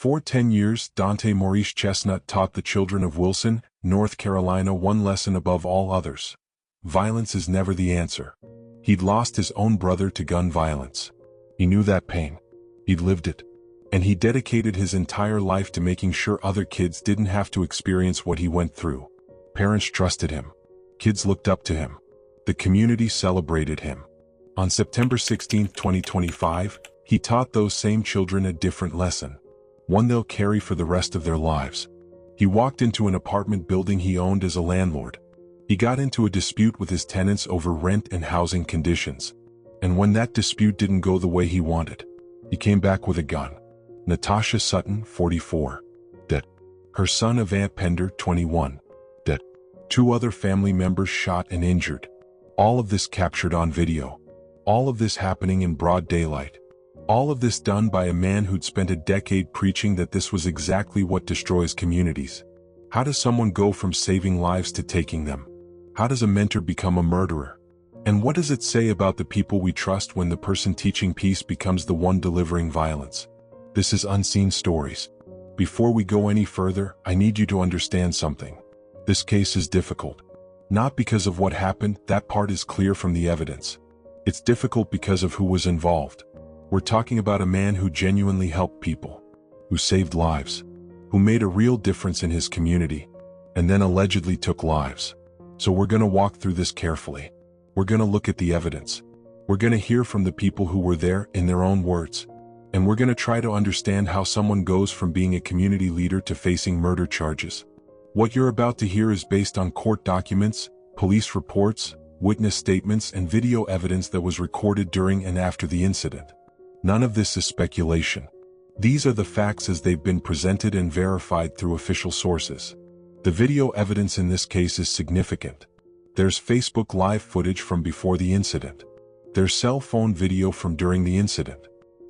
For 10 years, Dante Maurice Chestnut taught the children of Wilson, North Carolina one lesson above all others. Violence is never the answer. He'd lost his own brother to gun violence. He knew that pain. He'd lived it. And he dedicated his entire life to making sure other kids didn't have to experience what he went through. Parents trusted him. Kids looked up to him. The community celebrated him. On September 16, 2025, he taught those same children a different lesson. One they'll carry for the rest of their lives. He walked into an apartment building he owned as a landlord. He got into a dispute with his tenants over rent and housing conditions. And when that dispute didn't go the way he wanted, he came back with a gun. Natasha Sutton, 44. Dead. Her son Avante Pender, 21. Dead. 2 other family members shot and injured. All of this captured on video. All of this happening in broad daylight. All of this done by a man who'd spent a decade preaching that this was exactly what destroys communities. How does someone go from saving lives to taking them? How does a mentor become a murderer? And what does it say about the people we trust when the person teaching peace becomes the one delivering violence? This is Unseen Stories. Before we go any further, I need you to understand something. This case is difficult. Not because of what happened, that part is clear from the evidence. It's difficult because of who was involved. We're talking about a man who genuinely helped people, who saved lives, who made a real difference in his community, and then allegedly took lives. So we're going to walk through this carefully. We're going to look at the evidence. We're going to hear from the people who were there in their own words. And we're going to try to understand how someone goes from being a community leader to facing murder charges. What you're about to hear is based on court documents, police reports, witness statements, and video evidence that was recorded during and after the incident. None of this is speculation. These are the facts as they've been presented and verified through official sources. The video evidence in this case is significant. There's Facebook Live footage from before the incident. There's cell phone video from during the incident.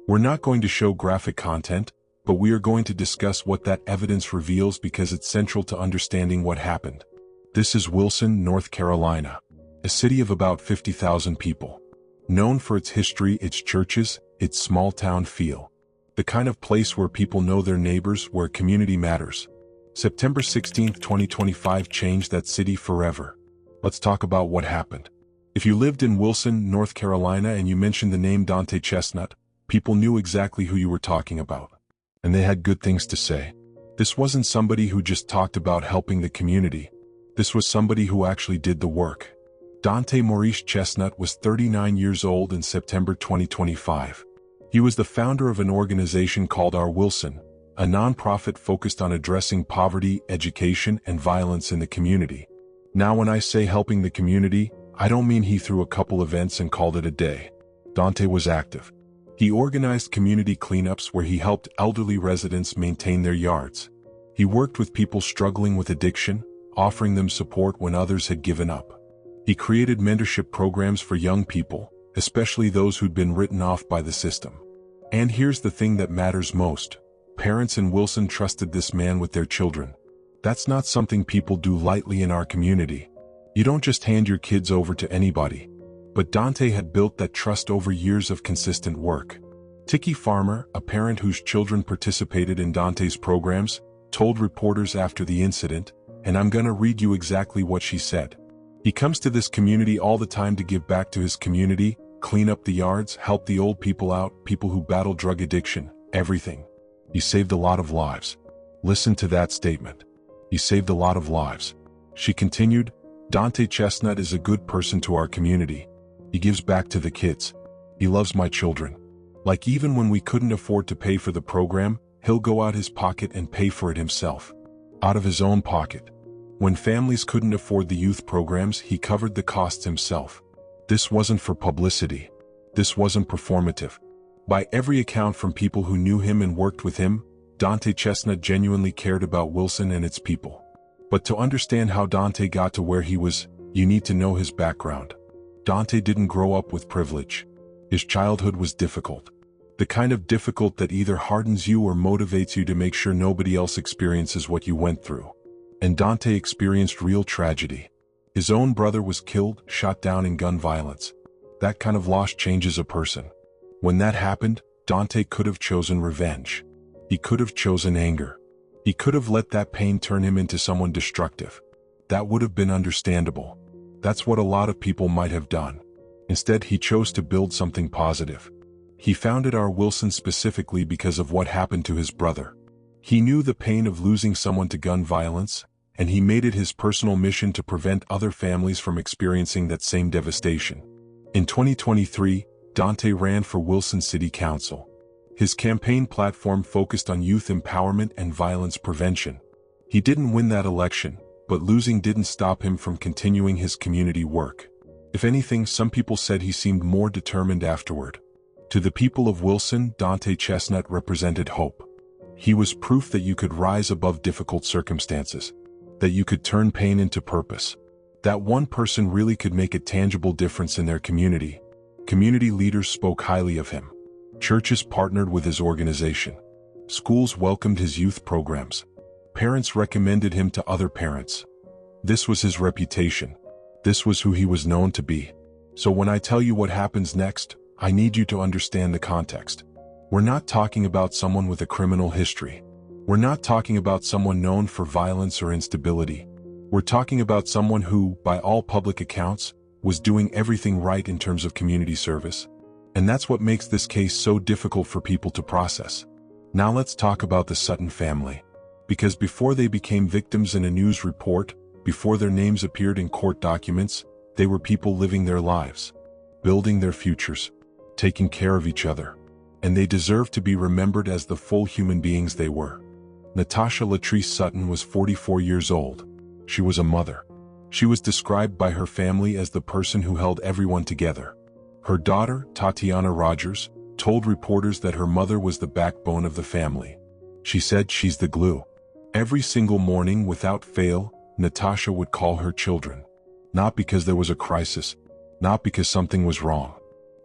We're not going to show graphic content, but we are going to discuss what that evidence reveals because it's central to understanding what happened. This is Wilson, North Carolina, a city of about 50,000 people. Known for its history, its churches, its small-town feel. The kind of place where people know their neighbors, where community matters. September 16, 2025 changed that city forever. Let's talk about what happened. If you lived in Wilson, North Carolina and you mentioned the name Dante Chestnut, people knew exactly who you were talking about. And they had good things to say. This wasn't somebody who just talked about helping the community. This was somebody who actually did the work. Dante Maurice Chestnut was 39 years old in September 2025. He was the founder of an organization called Our Wilson, a nonprofit focused on addressing poverty, education, and violence in the community. Now when I say helping the community, I don't mean he threw a couple events and called it a day. Dante was active. He organized community cleanups where he helped elderly residents maintain their yards. He worked with people struggling with addiction, offering them support when others had given up. He created mentorship programs for young people, especially those who'd been written off by the system. And here's the thing that matters most. Parents in Wilson trusted this man with their children. That's not something people do lightly in our community. You don't just hand your kids over to anybody. But Dante had built that trust over years of consistent work. Tikki Farmer, a parent whose children participated in Dante's programs, told reporters after the incident, and I'm gonna read you exactly what she said. He comes to this community all the time to give back to his community, clean up the yards, help the old people out, people who battle drug addiction, everything. He saved a lot of lives. Listen to that statement. He saved a lot of lives. She continued, Dante Chestnut is a good person to our community. He gives back to the kids. He loves my children. Like even when we couldn't afford to pay for the program, he'll go out his pocket and pay for it himself. Out of his own pocket. When families couldn't afford the youth programs, he covered the costs himself. This wasn't for publicity. This wasn't performative. By every account from people who knew him and worked with him, Dante Chestnut genuinely cared about Wilson and its people. But to understand how Dante got to where he was, you need to know his background. Dante didn't grow up with privilege. His childhood was difficult. The kind of difficult that either hardens you or motivates you to make sure nobody else experiences what you went through. And Dante experienced real tragedy. His own brother was killed, shot down in gun violence. That kind of loss changes a person. When that happened, Dante could have chosen revenge. He could have chosen anger. He could have let that pain turn him into someone destructive. That would have been understandable. That's what a lot of people might have done. Instead, he chose to build something positive. He founded our Wilson specifically because of what happened to his brother. He knew the pain of losing someone to gun violence, and he made it his personal mission to prevent other families from experiencing that same devastation. In 2023, Dante ran for Wilson City Council. His campaign platform focused on youth empowerment and violence prevention. He didn't win that election, but losing didn't stop him from continuing his community work. If anything, some people said he seemed more determined afterward. To the people of Wilson, Dante Chestnut represented hope. He was proof that you could rise above difficult circumstances, that you could turn pain into purpose, that one person really could make a tangible difference in their community. Community leaders spoke highly of him. Churches partnered with his organization. Schools welcomed his youth programs. Parents recommended him to other parents. This was his reputation. This was who he was known to be. So when I tell you what happens next, I need you to understand the context. We're not talking about someone with a criminal history. We're not talking about someone known for violence or instability. We're talking about someone who, by all public accounts, was doing everything right in terms of community service. And that's what makes this case so difficult for people to process. Now let's talk about the Sutton family. Because before they became victims in a news report, before their names appeared in court documents, they were people living their lives, building their futures, taking care of each other. And they deserve to be remembered as the full human beings they were. Natasha Sutton was 44 years old. She was a mother. She was described by her family as the person who held everyone together. Her daughter, Tatiana Rogers, told reporters that her mother was the backbone of the family. She said she's the glue. Every single morning, without fail, Natasha would call her children. Not because there was a crisis, not because something was wrong,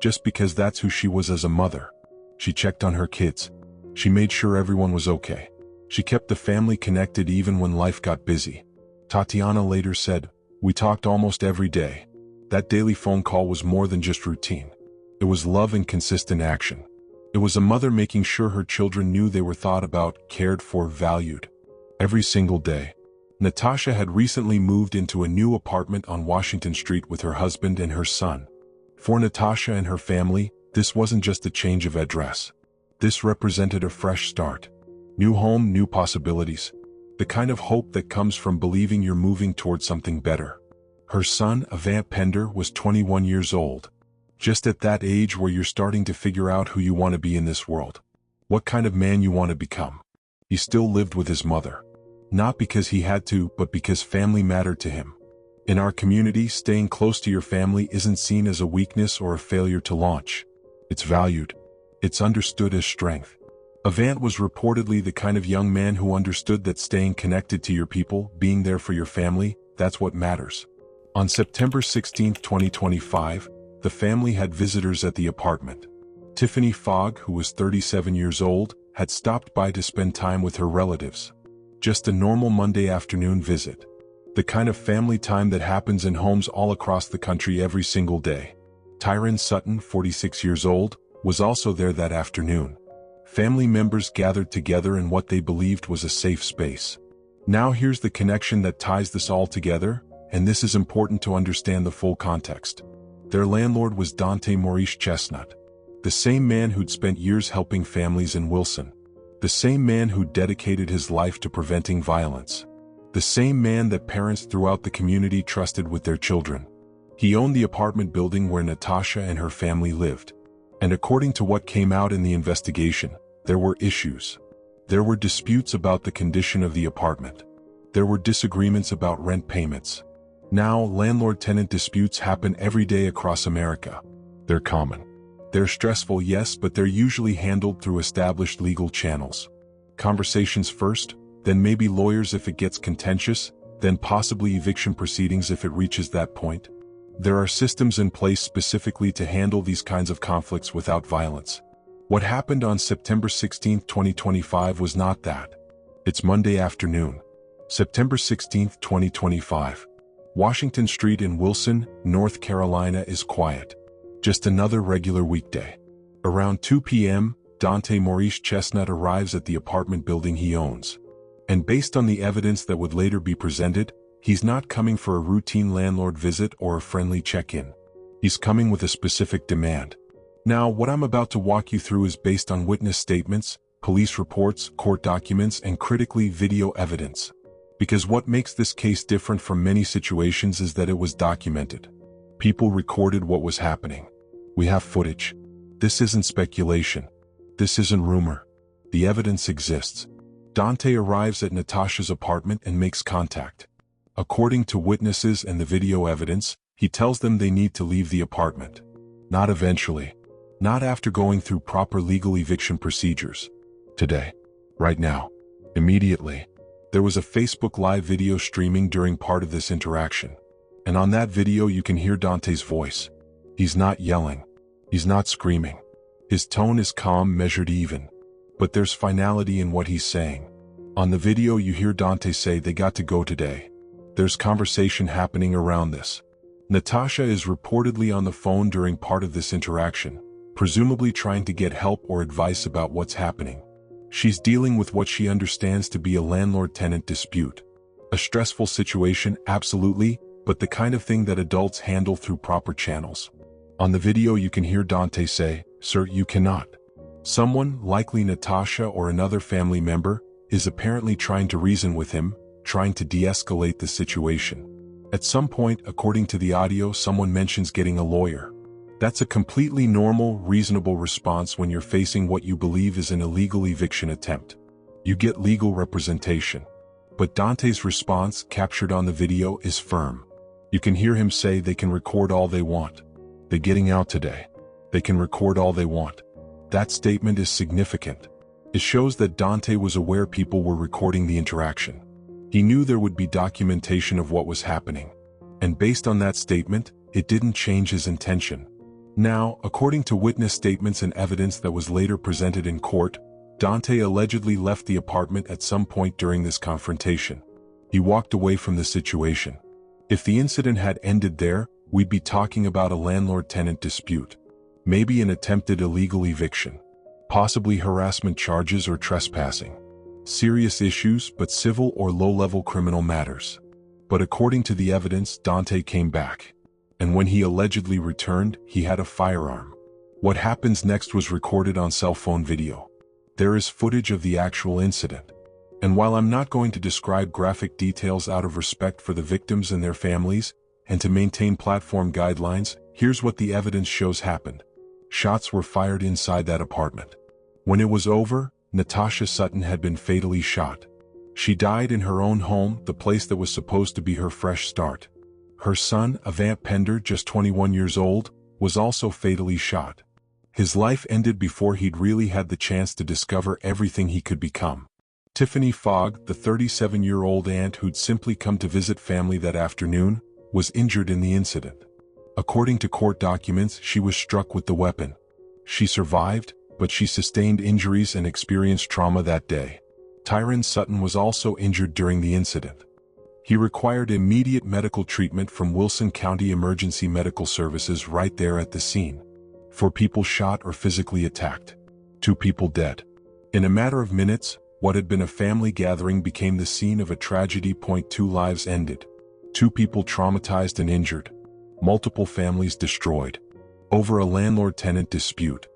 just because that's who she was as a mother. She checked on her kids. She made sure everyone was okay. She kept the family connected even when life got busy. Tatiana later said, "We talked almost every day. That daily phone call was more than just routine. It was love and consistent action. It was a mother making sure her children knew they were thought about, cared for, valued. Every single day." Natasha had recently moved into a new apartment on Washington Street with her husband and her son. For Natasha and her family, this wasn't just a change of address. This represented a fresh start. New home, new possibilities. The kind of hope that comes from believing you're moving towards something better. Her son, Avante Pender, was 21 years old. Just at that age where you're starting to figure out who you want to be in this world. What kind of man you want to become. He still lived with his mother. Not because he had to, but because family mattered to him. In our community, staying close to your family isn't seen as a weakness or a failure to launch. It's valued. It's understood as strength. Avante was reportedly the kind of young man who understood that staying connected to your people, being there for your family, that's what matters. On September 16, 2025, the family had visitors at the apartment. Tiffany, who was 37 years old, had stopped by to spend time with her relatives. Just a normal Monday afternoon visit. The kind of family time that happens in homes all across the country every single day. Tyron Sutton, 46 years old, was also there that afternoon. Family members gathered together in what they believed was a safe space. Now here's the connection that ties this all together, and this is important to understand the full context. Their landlord was Dante Maurice Chestnut, the same man who'd spent years helping families in Wilson, the same man who dedicated his life to preventing violence, the same man that parents throughout the community trusted with their children. He owned the apartment building where Natasha and her family lived. And according to what came out in the investigation, there were issues. There were disputes about the condition of the apartment. There were disagreements about rent payments. Now, landlord-tenant disputes happen every day across America. They're common. They're stressful, yes, but they're usually handled through established legal channels. Conversations first, then maybe lawyers if it gets contentious, then possibly eviction proceedings if it reaches that point. There are systems in place specifically to handle these kinds of conflicts without violence. What happened on September 16, 2025 was not that. It's Monday afternoon. September 16, 2025. Washington Street in Wilson, North Carolina is quiet. Just another regular weekday. Around 2 p.m., Dante Maurice Chestnut arrives at the apartment building he owns. And based on the evidence that would later be presented, he's not coming for a routine landlord visit or a friendly check-in. He's coming with a specific demand. Now, what I'm about to walk you through is based on witness statements, police reports, court documents, and critically video evidence. Because what makes this case different from many situations is that it was documented. People recorded what was happening. We have footage. This isn't speculation. This isn't rumor. The evidence exists. Dante arrives at Natasha's apartment and makes contact. According to witnesses and the video evidence, he tells them they need to leave the apartment. Not eventually. Not after going through proper legal eviction procedures. Today. Right now. Immediately. There was a Facebook Live video streaming during part of this interaction. And on that video you can hear Dante's voice. He's not yelling. He's not screaming. His tone is calm, measured, even. But there's finality in what he's saying. On the video you hear Dante say they got to go today. There's conversation happening around this. Natasha is reportedly on the phone during part of this interaction, presumably trying to get help or advice about what's happening. She's dealing with what she understands to be a landlord-tenant dispute. A stressful situation, absolutely, but the kind of thing that adults handle through proper channels. On the video you can hear Dante say, "Sir, you cannot." Someone, likely Natasha or another family member, is apparently trying to reason with him, trying to de-escalate the situation. At some point, according to the audio, someone mentions getting a lawyer. That's a completely normal, reasonable response when you're facing what you believe is an illegal eviction attempt. You get legal representation. But Dante's response, captured on the video, is firm. You can hear him say they can record all they want. They're getting out today. They can record all they want. That statement is significant. It shows that Dante was aware people were recording the interaction. He knew there would be documentation of what was happening. And based on that statement, it didn't change his intention. Now, according to witness statements and evidence that was later presented in court, Dante allegedly left the apartment at some point during this confrontation. He walked away from the situation. If the incident had ended there, we'd be talking about a landlord-tenant dispute. Maybe an attempted illegal eviction. Possibly harassment charges or trespassing. Serious issues, but civil or low-level criminal matters. But according to the evidence, Dante came back. And when he allegedly returned, he had a firearm. What happens next was recorded on cell phone video. There is footage of the actual incident. And while I'm not going to describe graphic details out of respect for the victims and their families, and to maintain platform guidelines, here's what the evidence shows happened. Shots were fired inside that apartment. When it was over, Natasha Sutton had been fatally shot. She died in her own home, the place that was supposed to be her fresh start. Her son, Avante Pender, just 21 years old, was also fatally shot. His life ended before he'd really had the chance to discover everything he could become. Tiffany, the 37-year-old aunt who'd simply come to visit family that afternoon, was injured in the incident. According to court documents, she was struck with the weapon. She survived, but she sustained injuries and experienced trauma that day. Tyron Sutton was also injured during the incident. He required immediate medical treatment from Wilson County Emergency Medical Services right there at the scene. 4 people shot or physically attacked. 2 people dead. In a matter of minutes, what had been a family gathering became the scene of a tragedy. 2 lives ended. 2 people traumatized and injured. Multiple families destroyed. Over a landlord-tenant dispute.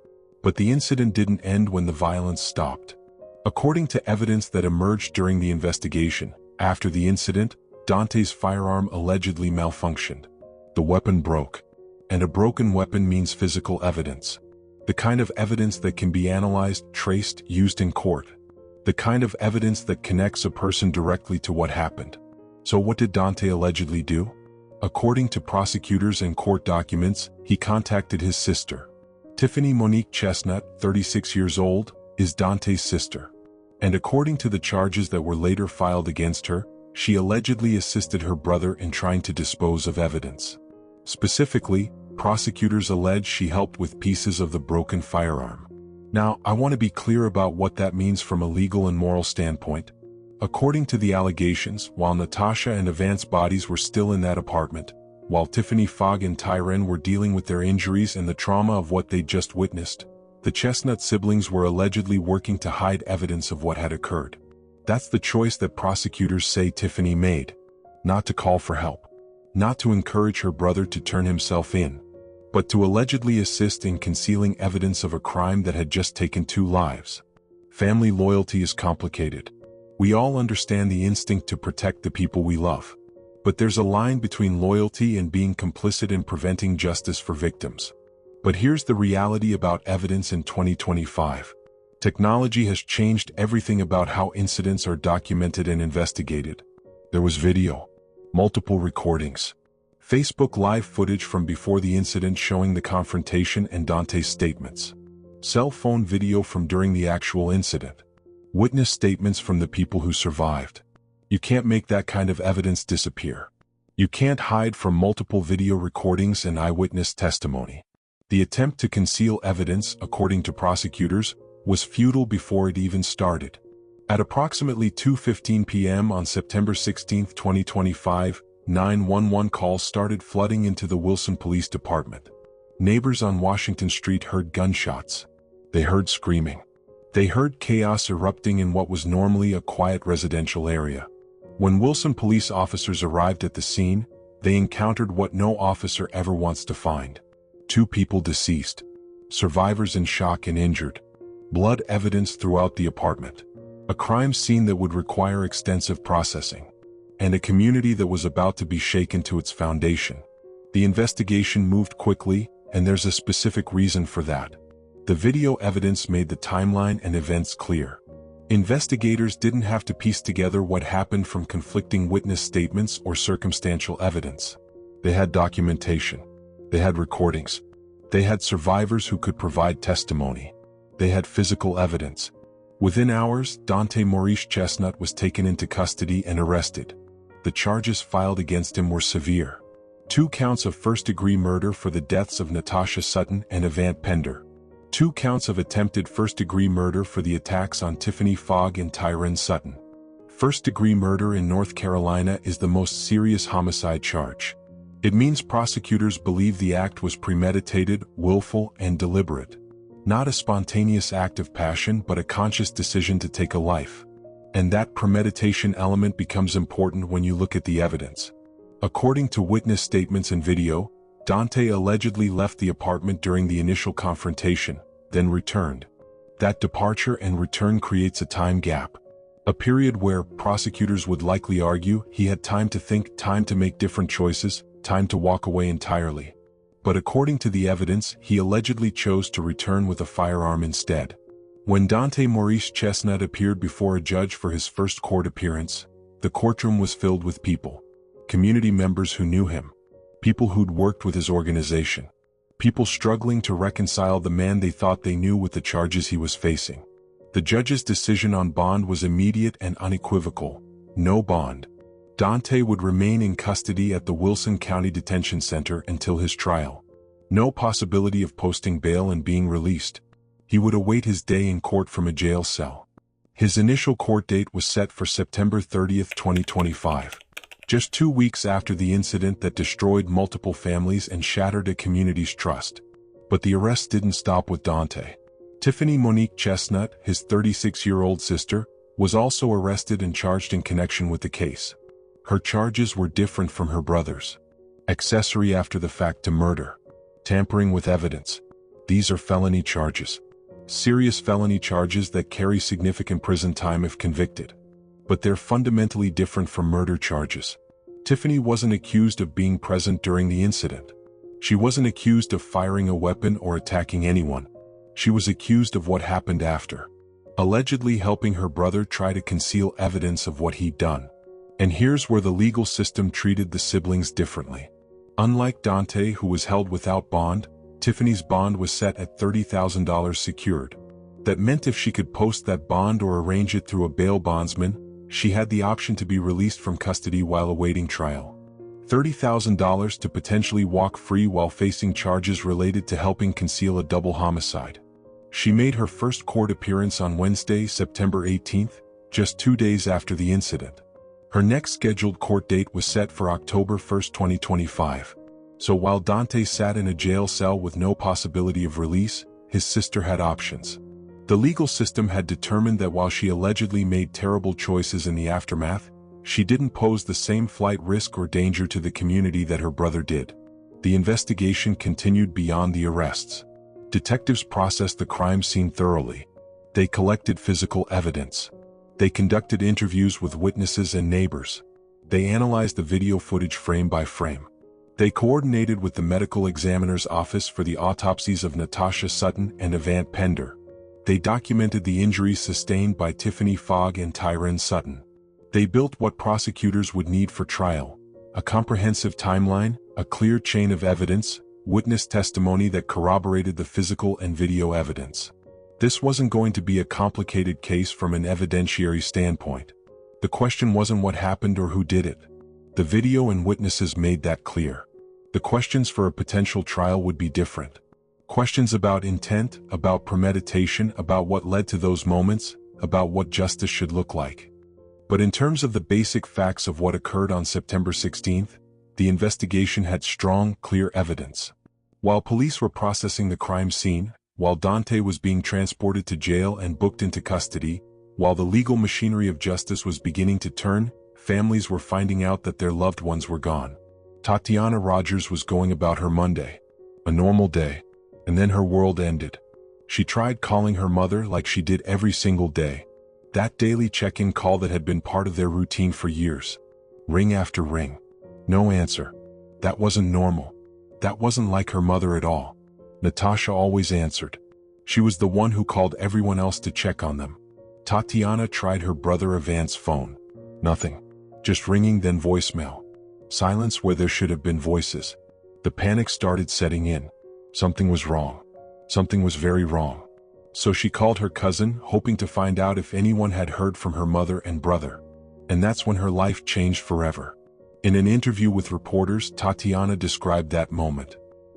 But the incident didn't end when the violence stopped. According to evidence that emerged during the investigation, after the incident, Dante's firearm allegedly malfunctioned. The weapon broke. And a broken weapon means physical evidence. The kind of evidence that can be analyzed, traced, used in court. The kind of evidence that connects a person directly to what happened. So what did Dante allegedly do? According to prosecutors and court documents, he contacted his sister. Tiffany Monique Chestnut, 36 years old, is Dante's sister. And according to the charges that were later filed against her, she allegedly assisted her brother in trying to dispose of evidence. Specifically, prosecutors allege she helped with pieces of the broken firearm. Now, I want to be clear about what that means from a legal and moral standpoint. According to the allegations, while Natasha and Avante's bodies were still in that apartment, while Tiffany, and Tyron were dealing with their injuries and the trauma of what they'd just witnessed, The Chestnut siblings were allegedly working to hide evidence of what had occurred. That's the choice that prosecutors say Tiffany made. Not to call for help. Not to encourage her brother to turn himself in, but to allegedly assist in concealing evidence of a crime that had just taken 2 lives. Family loyalty is complicated. We all understand the instinct to protect the people we love. But there's a line between loyalty and being complicit in preventing justice for victims. But here's the reality about evidence in 2025. Technology has changed everything about how incidents are documented and investigated. There was video, multiple recordings, Facebook Live footage from before the incident showing the confrontation and Dante's statements, cell phone video from during the actual incident, witness statements from the people who survived. You can't make that kind of evidence disappear. You can't hide from multiple video recordings and eyewitness testimony. The attempt to conceal evidence, according to prosecutors, was futile before it even started. At approximately 2:15 p.m. on September 16, 2025, 911 calls started flooding into the Wilson Police Department. Neighbors on Washington Street heard gunshots. They heard screaming. They heard chaos erupting in what was normally a quiet residential area. When Wilson police officers arrived at the scene, they encountered what no officer ever wants to find. 2 people deceased. Survivors in shock and injured. Blood evidence throughout the apartment. A crime scene that would require extensive processing. And a community that was about to be shaken to its foundation. The investigation moved quickly, and there's a specific reason for that. The video evidence made the timeline and events clear. Investigators didn't have to piece together what happened from conflicting witness statements or circumstantial evidence. They had documentation. They had recordings. They had survivors who could provide testimony. They had physical evidence. Within hours, Dante Maurice Chestnut was taken into custody and arrested. The charges filed against him were severe. 2 counts of first-degree murder for the deaths of Natasha Sutton and Avante Pender. 2 counts of attempted first-degree murder for the attacks on Tiffany and Tyron Sutton. First-degree murder in North Carolina is the most serious homicide charge. It means prosecutors believe the act was premeditated, willful, and deliberate. Not a spontaneous act of passion, but a conscious decision to take a life. And that premeditation element becomes important when you look at the evidence. According to witness statements and video, Dante allegedly left the apartment during the initial confrontation, then returned. That departure and return creates a time gap. A period where prosecutors would likely argue he had time to think, time to make different choices, time to walk away entirely. But according to the evidence, he allegedly chose to return with a firearm instead. When Dante Maurice Chestnut appeared before a judge for his first court appearance, the courtroom was filled with people. Community members who knew him. People who'd worked with his organization. People struggling to reconcile the man they thought they knew with the charges he was facing. The judge's decision on bond was immediate and unequivocal. No bond. Dante would remain in custody at the Wilson County Detention Center until his trial. No possibility of posting bail and being released. He would await his day in court from a jail cell. His initial court date was set for September 30, 2025. Just 2 weeks after the incident that destroyed multiple families and shattered a community's trust. But the arrest didn't stop with Dante. Tiffany Monique Chestnut, his 36-year-old sister, was also arrested and charged in connection with the case. Her charges were different from her brother's. Accessory after the fact to murder. Tampering with evidence. These are felony charges. Serious felony charges that carry significant prison time if convicted. But they're fundamentally different from murder charges. Tiffany wasn't accused of being present during the incident. She wasn't accused of firing a weapon or attacking anyone. She was accused of what happened after. Allegedly helping her brother try to conceal evidence of what he'd done. And here's where the legal system treated the siblings differently. Unlike Dante, who was held without bond, Tiffany's bond was set at $30,000 secured. That meant if she could post that bond or arrange it through a bail bondsman, she had the option to be released from custody while awaiting trial. $30,000 to potentially walk free while facing charges related to helping conceal a double homicide. She made her first court appearance on Wednesday, September 18th, just 2 days after the incident. Her next scheduled court date was set for October 1, 2025. So while Dante sat in a jail cell with no possibility of release, his sister had options. The legal system had determined that while she allegedly made terrible choices in the aftermath, she didn't pose the same flight risk or danger to the community that her brother did. The investigation continued beyond the arrests. Detectives processed the crime scene thoroughly. They collected physical evidence. They conducted interviews with witnesses and neighbors. They analyzed the video footage frame by frame. They coordinated with the medical examiner's office for the autopsies of Natasha Sutton and Avante Pender. They documented the injuries sustained by Tiffany and Tyron Sutton. They built what prosecutors would need for trial: a comprehensive timeline, a clear chain of evidence, witness testimony that corroborated the physical and video evidence. This wasn't going to be a complicated case from an evidentiary standpoint. The question wasn't what happened or who did it. The video and witnesses made that clear. The questions for a potential trial would be different. Questions about intent, about premeditation, about what led to those moments, about what justice should look like. But in terms of the basic facts of what occurred on September 16th, the investigation had strong, clear evidence. While police were processing the crime scene, while Dante was being transported to jail and booked into custody, while the legal machinery of justice was beginning to turn, families were finding out that their loved ones were gone. Tatiana Rogers was going about her Monday, a normal day, and then her world ended. She tried calling her mother like she did every single day. That daily check-in call that had been part of their routine for years. Ring after ring. No answer. That wasn't normal. That wasn't like her mother at all. Natasha always answered. She was the one who called everyone else to check on them. Tatiana tried her brother Avante's phone. Nothing. Just ringing, then voicemail. Silence where there should have been voices. The panic started setting in. Something was wrong. Something was very wrong. So she called her cousin, hoping to find out if anyone had heard from her mother and brother. And that's when her life changed forever. In an interview with reporters, Tatiana described that moment.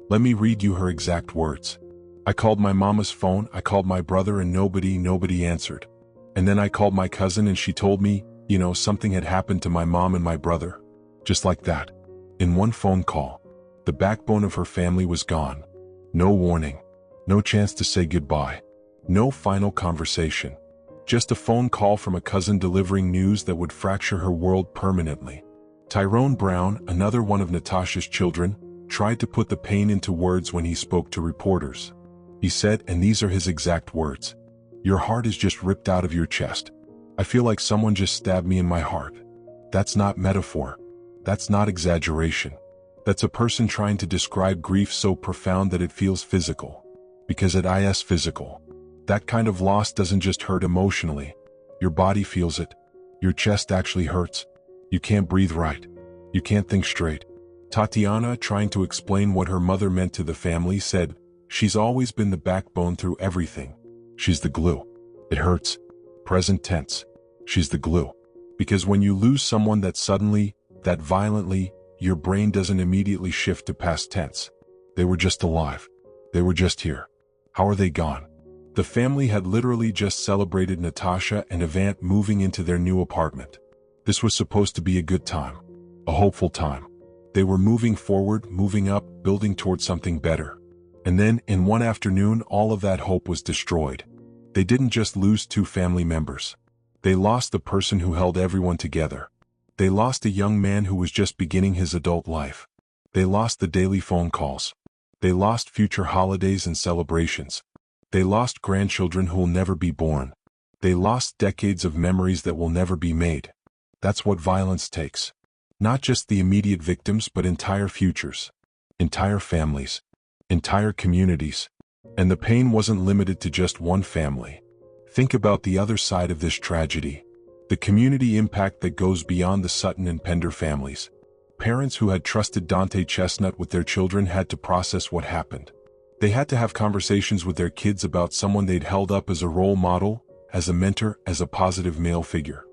Let me read you her exact words. I called my mama's phone, I called my brother, and nobody answered. And then I called my cousin and she told me, something had happened to my mom and my brother. Just like that. In one phone call. The backbone of her family was gone. No warning. No chance to say goodbye. No final conversation. Just a phone call from a cousin delivering news that would fracture her world permanently. Tyrone Brown, another one of Natasha's children, tried to put the pain into words when he spoke to reporters. He said, and these are his exact words, "Your heart is just ripped out of your chest. I feel like someone just stabbed me in my heart." That's not metaphor. That's not exaggeration. That's a person trying to describe grief so profound that it feels physical. Because it is physical. That kind of loss doesn't just hurt emotionally. Your body feels it. Your chest actually hurts. You can't breathe right. You can't think straight. Tatiana, trying to explain what her mother meant to the family, said, "She's always been the backbone through everything. She's the glue." It hurts. Present tense. She's the glue. Because when you lose someone that suddenly, that violently, your brain doesn't immediately shift to past tense. They were just alive. They were just here. How are they gone? The family had literally just celebrated Natasha and Avante moving into their new apartment. This was supposed to be a good time. A hopeful time. They were moving forward, moving up, building towards something better. And then, in one afternoon, all of that hope was destroyed. They didn't just lose two family members. They lost the person who held everyone together. They lost a young man who was just beginning his adult life. They lost the daily phone calls. They lost future holidays and celebrations. They lost grandchildren who will never be born. They lost decades of memories that will never be made. That's what violence takes. Not just the immediate victims, but entire futures. Entire families. Entire communities. And the pain wasn't limited to just one family. Think about the other side of this tragedy. The community impact that goes beyond the Sutton and Pender families. Parents who had trusted Dante Chestnut with their children had to process what happened. They had to have conversations with their kids about someone they'd held up as a role model, as a mentor, as a positive male figure.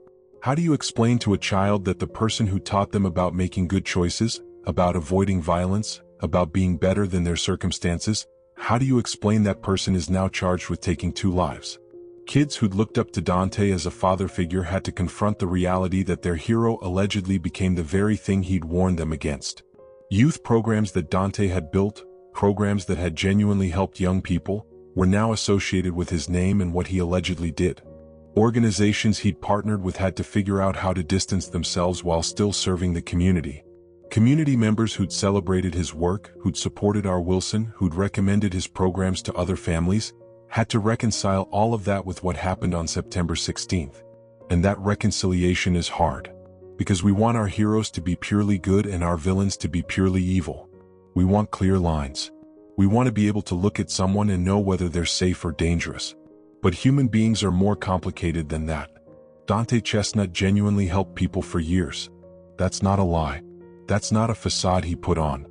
How do you explain to a child that the person who taught them about making good choices, about avoiding violence, about being better than their circumstances, how do you explain that person is now charged with taking two lives? Kids who'd looked up to Dante as a father figure had to confront the reality that their hero allegedly became the very thing he'd warned them against. Youth programs that Dante had built, programs that had genuinely helped young people, were now associated with his name and what he allegedly did. Organizations he'd partnered with had to figure out how to distance themselves while still serving the community. Community members who'd celebrated his work, who'd supported our Wilson, who'd recommended his programs to other families, had to reconcile all of that with what happened on September 16th. And that reconciliation is hard. Because we want our heroes to be purely good and our villains to be purely evil. We want clear lines. We want to be able to look at someone and know whether they're safe or dangerous. But human beings are more complicated than that. Dante Chestnut genuinely helped people for years. That's not a lie. That's not a facade he put on.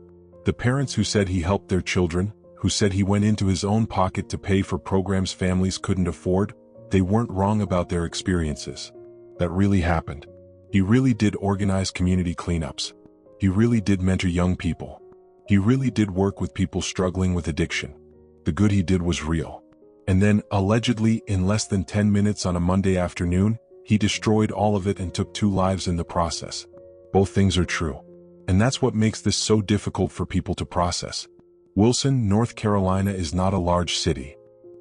The parents who said he helped their children, who said he went into his own pocket to pay for programs families couldn't afford, they weren't wrong about their experiences. That really happened. He really did organize community cleanups. He really did mentor young people. He really did work with people struggling with addiction. The good he did was real. And then, allegedly, in less than 10 minutes on a Monday afternoon, he destroyed all of it and took 2 lives in the process. Both things are true. And that's what makes this so difficult for people to process. Wilson, North Carolina is not a large city.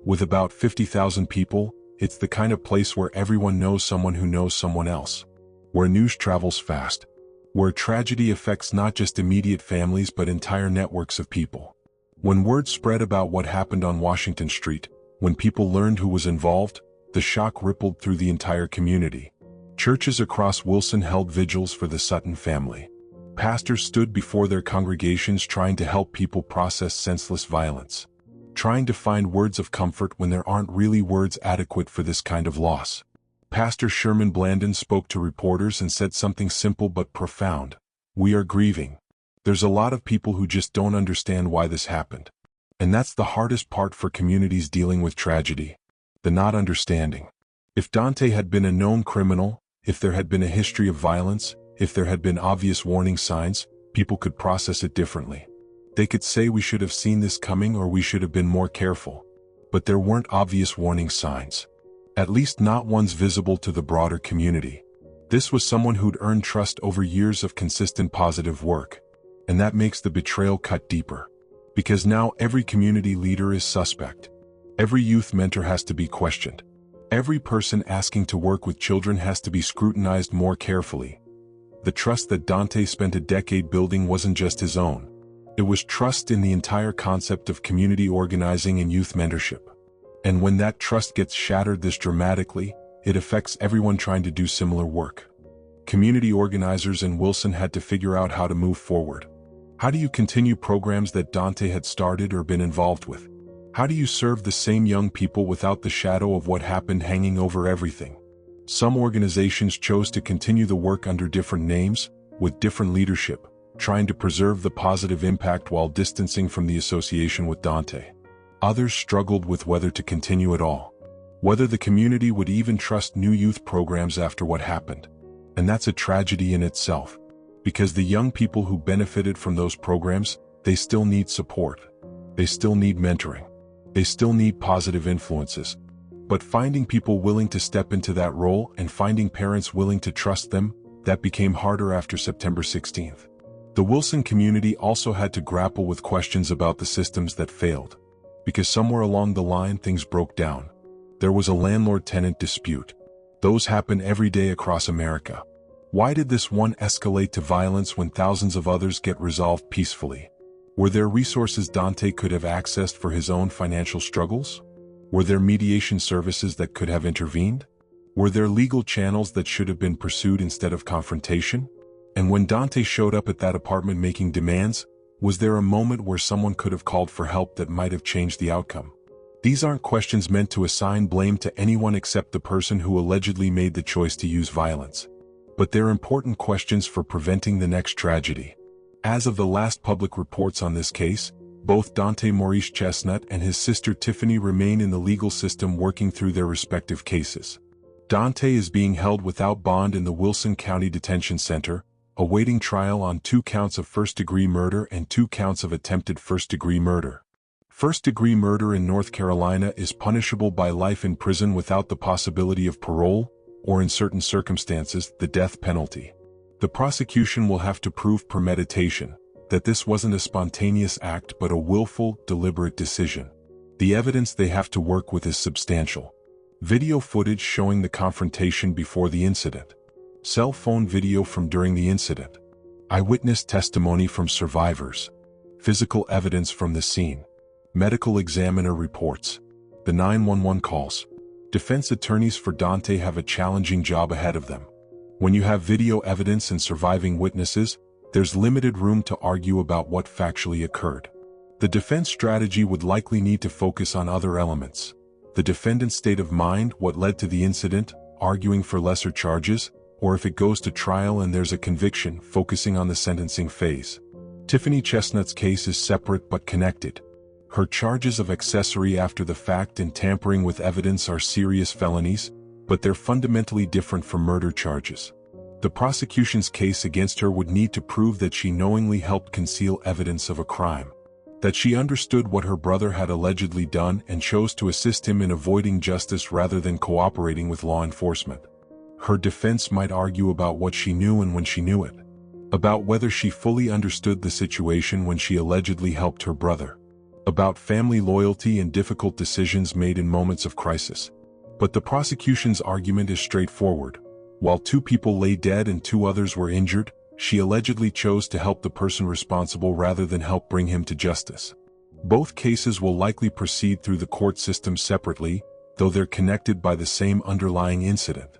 With about 50,000 people, it's the kind of place where everyone knows someone who knows someone else. Where news travels fast. Where tragedy affects not just immediate families but entire networks of people. When word spread about what happened on Washington Street, when people learned who was involved, the shock rippled through the entire community. Churches across Wilson held vigils for the Sutton family. Pastors stood before their congregations trying to help people process senseless violence. Trying to find words of comfort when there aren't really words adequate for this kind of loss. Pastor Sherman Blandon spoke to reporters and said something simple but profound. We are grieving. There's a lot of people who just don't understand why this happened. And that's the hardest part for communities dealing with tragedy. The not understanding. If Dante had been a known criminal, if there had been a history of violence, if there had been obvious warning signs, people could process it differently. They could say we should have seen this coming or we should have been more careful. But there weren't obvious warning signs. At least not ones visible to the broader community. This was someone who'd earned trust over years of consistent positive work. And that makes the betrayal cut deeper. Because now every community leader is suspect. Every youth mentor has to be questioned. Every person asking to work with children has to be scrutinized more carefully. The trust that Dante spent a decade building wasn't just his own. It was trust in the entire concept of community organizing and youth mentorship. And when that trust gets shattered this dramatically, it affects everyone trying to do similar work. Community organizers in Wilson had to figure out how to move forward. How do you continue programs that Dante had started or been involved with? How do you serve the same young people without the shadow of what happened hanging over everything? Some organizations chose to continue the work under different names, with different leadership, trying to preserve the positive impact while distancing from the association with Dante. Others struggled with whether to continue at all. Whether the community would even trust new youth programs after what happened. And that's a tragedy in itself. Because the young people who benefited from those programs, they still need support. They still need mentoring. They still need positive influences. But finding people willing to step into that role and finding parents willing to trust them, that became harder after September 16th. The Wilson community also had to grapple with questions about the systems that failed. Because somewhere along the line things broke down. There was a landlord-tenant dispute. Those happen every day across America. Why did this one escalate to violence when thousands of others get resolved peacefully? Were there resources Dante could have accessed for his own financial struggles? Were there mediation services that could have intervened? Were there legal channels that should have been pursued instead of confrontation? And when Dante showed up at that apartment making demands, was there a moment where someone could have called for help that might have changed the outcome? These aren't questions meant to assign blame to anyone except the person who allegedly made the choice to use violence. But they're important questions for preventing the next tragedy. As of the last public reports on this case, both Dante Maurice Chestnut and his sister Tiffany remain in the legal system working through their respective cases. Dante is being held without bond in the Wilson County Detention Center, awaiting trial on 2 counts of first-degree murder and 2 counts of attempted first-degree murder. First-degree murder in North Carolina is punishable by life in prison without the possibility of parole, or in certain circumstances, the death penalty. The prosecution will have to prove premeditation, that this wasn't a spontaneous act but a willful, deliberate decision. The evidence they have to work with is substantial. Video footage showing the confrontation before the incident. Cell phone video from during the incident. Eyewitness testimony from survivors. Physical evidence from the scene. Medical examiner reports. The 911 calls. Defense attorneys for Dante have a challenging job ahead of them. When you have video evidence and surviving witnesses, there's limited room to argue about what factually occurred. The defense strategy would likely need to focus on other elements. The defendant's state of mind, what led to the incident, arguing for lesser charges, or if it goes to trial and there's a conviction, focusing on the sentencing phase. Tiffany Chestnut's case is separate but connected. Her charges of accessory after the fact and tampering with evidence are serious felonies, but they're fundamentally different from murder charges. The prosecution's case against her would need to prove that she knowingly helped conceal evidence of a crime, that she understood what her brother had allegedly done and chose to assist him in avoiding justice rather than cooperating with law enforcement. Her defense might argue about what she knew and when she knew it, about whether she fully understood the situation when she allegedly helped her brother, about family loyalty and difficult decisions made in moments of crisis. But the prosecution's argument is straightforward. While 2 people lay dead and 2 others were injured, she allegedly chose to help the person responsible rather than help bring him to justice. Both cases will likely proceed through the court system separately, though they're connected by the same underlying incident.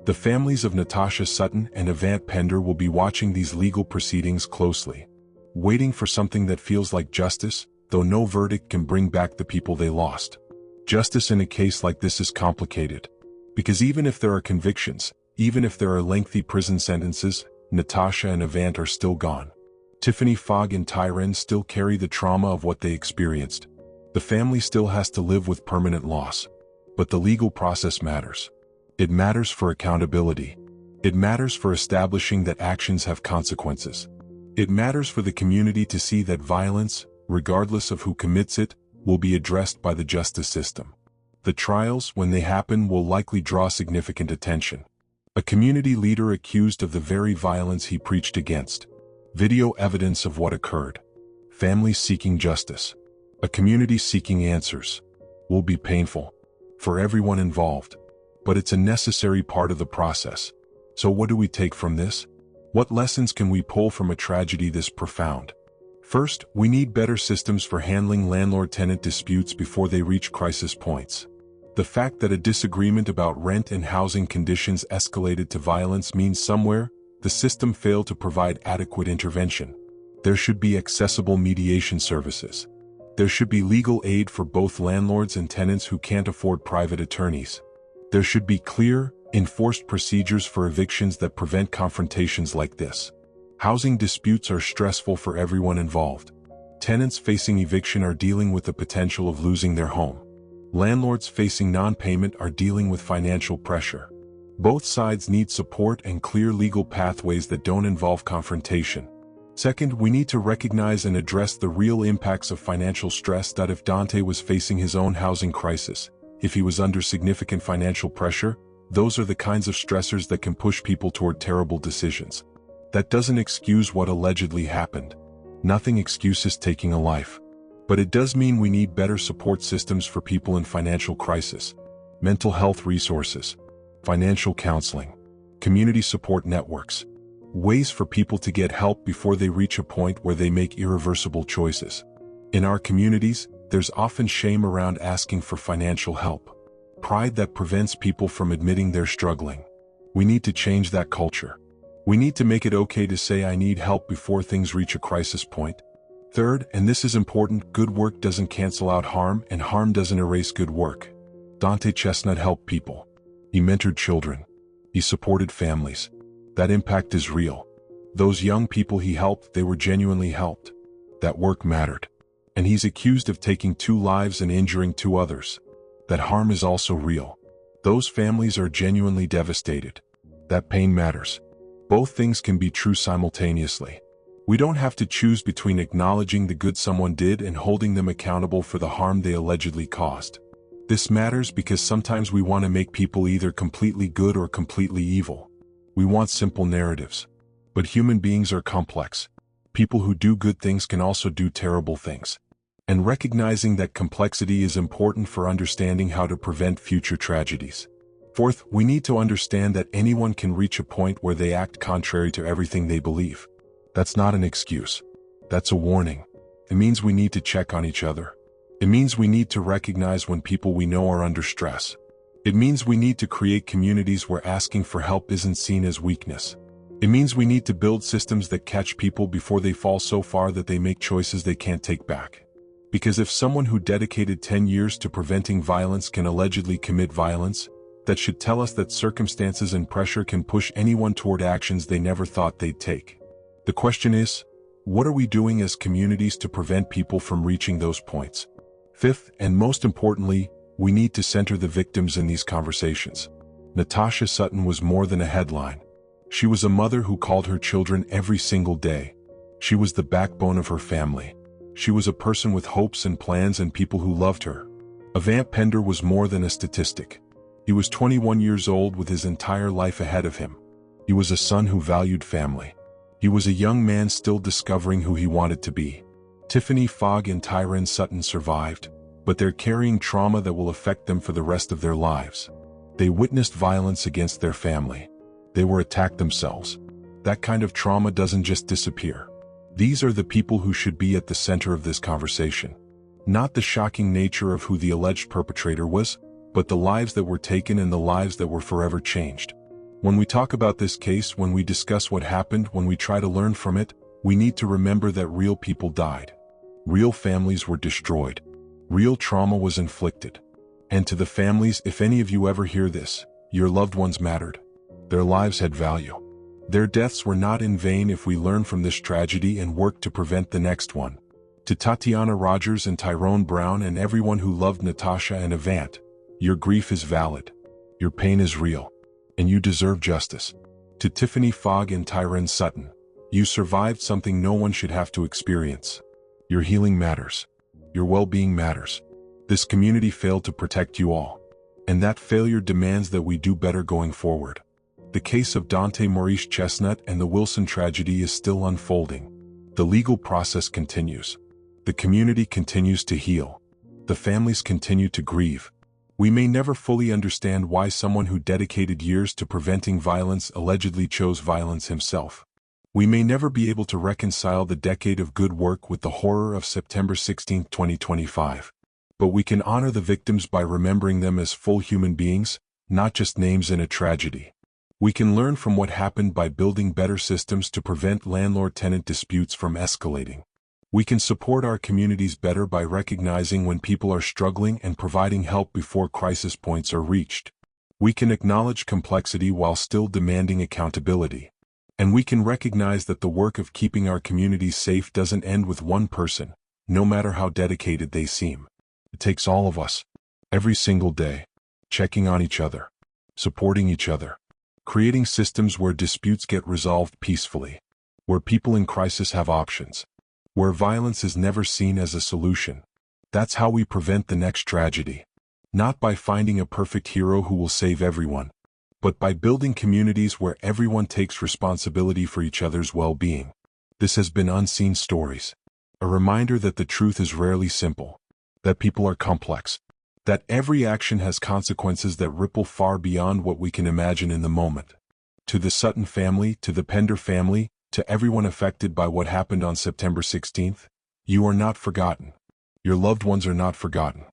The families of Natasha Sutton and Avante Pender will be watching these legal proceedings closely, waiting for something that feels like justice, though no verdict can bring back the people they lost. Justice in a case like this is complicated, because even if there are convictions, even if there are lengthy prison sentences, Natasha and Avante are still gone. Tiffany, Fogg and Tyron still carry the trauma of what they experienced. The family still has to live with permanent loss. But the legal process matters. It matters for accountability. It matters for establishing that actions have consequences. It matters for the community to see that violence, regardless of who commits it, will be addressed by the justice system. The trials, when they happen, will likely draw significant attention. A community leader accused of the very violence he preached against. Video evidence of what occurred. Families seeking justice. A community seeking answers. Will be painful for everyone involved, but it's a necessary part of the process. So what do we take from this? What lessons can we pull from a tragedy this profound? First, we need better systems for handling landlord-tenant disputes before they reach crisis points. The fact that a disagreement about rent and housing conditions escalated to violence means somewhere the system failed to provide adequate intervention. There should be accessible mediation services. There should be legal aid for both landlords and tenants who can't afford private attorneys. There should be clear, enforced procedures for evictions that prevent confrontations like this. Housing disputes are stressful for everyone involved. Tenants facing eviction are dealing with the potential of losing their home. Landlords facing non-payment are dealing with financial pressure. Both sides need support and clear legal pathways that don't involve confrontation. Second, we need to recognize and address the real impacts of financial stress. That if Dante was facing his own housing crisis, if he was under significant financial pressure, those are the kinds of stressors that can push people toward terrible decisions. That doesn't excuse what allegedly happened. Nothing excuses taking a life. But it does mean we need better support systems for people in financial crisis. Mental health resources, financial counseling, community support networks, ways for people to get help before they reach a point where they make irreversible choices. In our communities, there's often shame around asking for financial help. Pride that prevents people from admitting they're struggling. We need to change that culture. We need to make it okay to say I need help before things reach a crisis point. Third, and this is important, good work doesn't cancel out harm, and harm doesn't erase good work. Dante Chestnut helped people. He mentored children. He supported families. That impact is real. Those young people he helped, they were genuinely helped. That work mattered. And he's accused of taking 2 lives and injuring 2 others. That harm is also real. Those families are genuinely devastated. That pain matters. Both things can be true simultaneously. We don't have to choose between acknowledging the good someone did and holding them accountable for the harm they allegedly caused. This matters because sometimes we want to make people either completely good or completely evil. We want simple narratives. But human beings are complex. People who do good things can also do terrible things. and recognizing that complexity is important for understanding how to prevent future tragedies. Fourth, we need to understand that anyone can reach a point where they act contrary to everything they believe. That's not an excuse. That's a warning. It means we need to check on each other. It means we need to recognize when people we know are under stress. It means we need to create communities where asking for help isn't seen as weakness. It means we need to build systems that catch people before they fall so far that they make choices they can't take back. Because if someone who dedicated 10 years to preventing violence can allegedly commit violence, that should tell us that circumstances and pressure can push anyone toward actions they never thought they'd take. The question is, what are we doing as communities to prevent people from reaching those points? Fifth, and most importantly, we need to center the victims in these conversations. Natasha Sutton was more than a headline. She was a mother who called her children every single day. She was the backbone of her family. She was a person with hopes and plans and people who loved her. Avante Pender was more than a statistic. He was 21 years old with his entire life ahead of him. He was a son who valued family. He was a young man still discovering who he wanted to be. Tiffany, Fogg, and Tyron Sutton survived, but they're carrying trauma that will affect them for the rest of their lives. They witnessed violence against their family. They were attacked themselves. That kind of trauma doesn't just disappear. These are the people who should be at the center of this conversation. Not the shocking nature of who the alleged perpetrator was, but the lives that were taken and the lives that were forever changed. When we talk about this case, when we discuss what happened, when we try to learn from it, we need to remember that real people died. Real families were destroyed. Real trauma was inflicted. And to the families, if any of you ever hear this, your loved ones mattered. Their lives had value. Their deaths were not in vain if we learn from this tragedy and work to prevent the next one. To Tatiana Rogers and Tyrone Brown and everyone who loved Natasha and Avante, your grief is valid. Your pain is real. And you deserve justice. To Tiffany, Fogg, and Tyron Sutton, you survived something no one should have to experience. Your healing matters. Your well-being matters. This community failed to protect you all. And that failure demands that we do better going forward. The case of Dante Maurice Chestnut and the Wilson tragedy is still unfolding. The legal process continues. The community continues to heal. The families continue to grieve. We may never fully understand why someone who dedicated years to preventing violence allegedly chose violence himself. We may never be able to reconcile the decade of good work with the horror of September 16, 2025. But we can honor the victims by remembering them as full human beings, not just names in a tragedy. We can learn from what happened by building better systems to prevent landlord-tenant disputes from escalating. We can support our communities better by recognizing when people are struggling and providing help before crisis points are reached. We can acknowledge complexity while still demanding accountability. And we can recognize that the work of keeping our communities safe doesn't end with one person, no matter how dedicated they seem. It takes all of us, every single day, checking on each other, supporting each other, creating systems where disputes get resolved peacefully, where people in crisis have options, where violence is never seen as a solution. That's how we prevent the next tragedy. Not by finding a perfect hero who will save everyone, but by building communities where everyone takes responsibility for each other's well-being. This has been Unseen Stories, a reminder that the truth is rarely simple, that people are complex, that every action has consequences that ripple far beyond what we can imagine in the moment. To the Sutton family, to the Pender family, to everyone affected by what happened on September 16th, you are not forgotten. Your loved ones are not forgotten.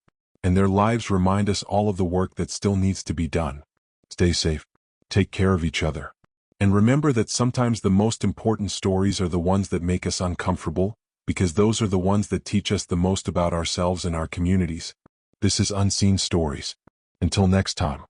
And their lives remind us all of the work that still needs to be done. Stay safe. Take care of each other. And remember that sometimes the most important stories are the ones that make us uncomfortable, because those are the ones that teach us the most about ourselves and our communities. This is Unseen Stories. Until next time.